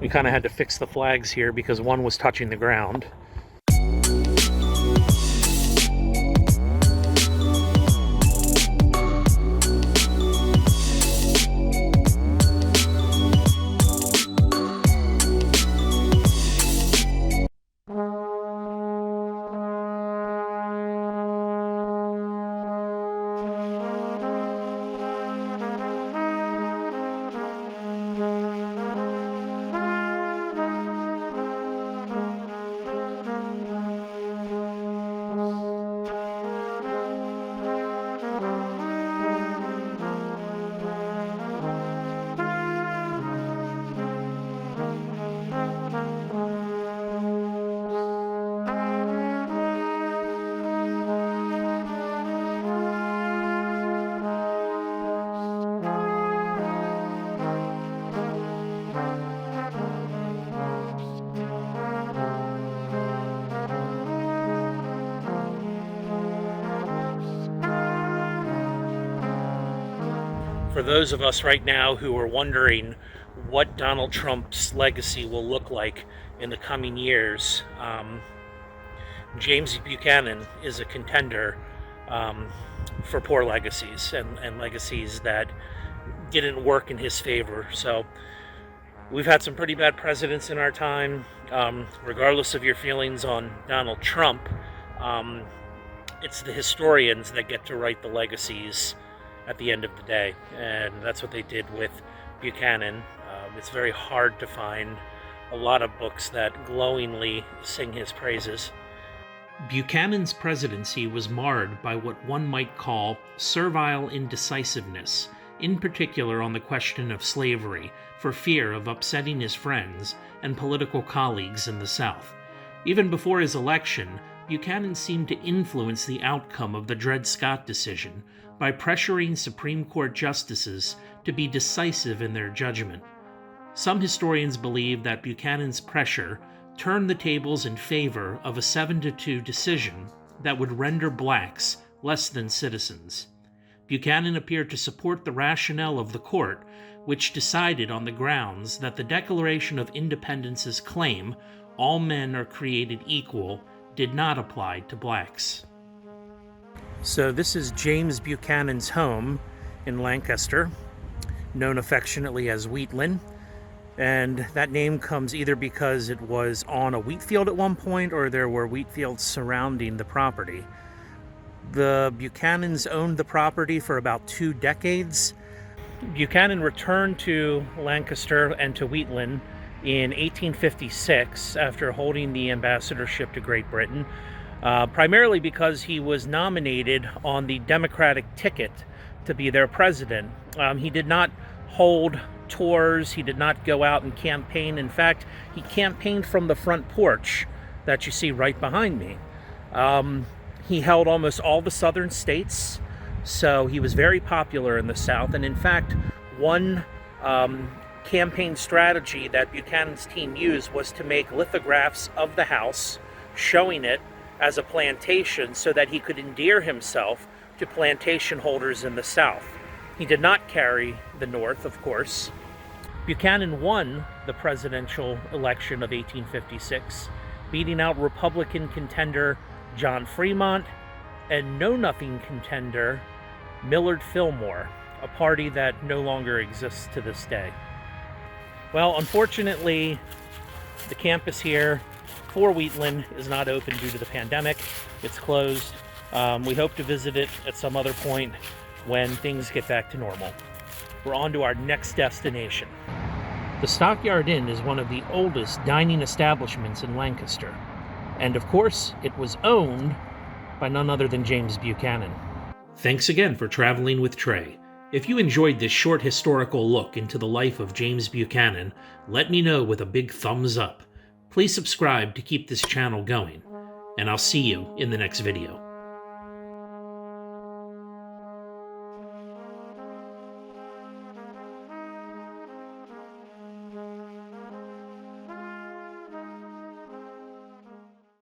We kind of had to fix the flags here because one was touching the ground. For those of us right now who are wondering what Donald Trump's legacy will look like in the coming years, James Buchanan is a contender for poor legacies and legacies that didn't work in his favor. So we've had some pretty bad presidents in our time. Regardless of your feelings on Donald Trump, it's the historians that get to write the legacies at the end of the day, and that's what they did with Buchanan. It's very hard to find a lot of books that glowingly sing his praises. Buchanan's presidency was marred by what one might call servile indecisiveness, in particular on the question of slavery, for fear of upsetting his friends and political colleagues in the South. Even before his election, Buchanan seemed to influence the outcome of the Dred Scott decision by pressuring Supreme Court justices to be decisive in their judgment. Some historians believe that Buchanan's pressure turned the tables in favor of a 7-2 decision that would render blacks less than citizens. Buchanan appeared to support the rationale of the court, which decided on the grounds that the Declaration of Independence's claim, "all men are created equal," did not apply to blacks. So this is James Buchanan's home in Lancaster, known affectionately as Wheatland. And that name comes either because it was on a wheat field at one point or there were wheat fields surrounding the property. The Buchanans owned the property for about 2 decades. Buchanan returned to Lancaster and to Wheatland in 1856 after holding the ambassadorship to Great Britain, primarily because he was nominated on the Democratic ticket to be their president. He did not hold tours, he did not go out and campaign. In fact, he campaigned from the front porch that you see right behind me. He held almost all the southern states, so he was very popular in the South. And in fact, one campaign strategy that Buchanan's team used was to make lithographs of the house showing it as a plantation so that he could endear himself to plantation holders in the South. He did not carry the North, of course. Buchanan won the presidential election of 1856, beating out Republican contender John Fremont and know-nothing contender Millard Fillmore, a party that no longer exists to this day. Well, unfortunately, the campus here for Wheatland is not open due to the pandemic. It's closed. We hope to visit it at some other point when things get back to normal. We're on to our next destination. The Stockyard Inn is one of the oldest dining establishments in Lancaster. And of course, it was owned by none other than James Buchanan. Thanks again for traveling with Trey. If you enjoyed this short historical look into the life of James Buchanan, let me know with a big thumbs up. Please subscribe to keep this channel going, and I'll see you in the next video.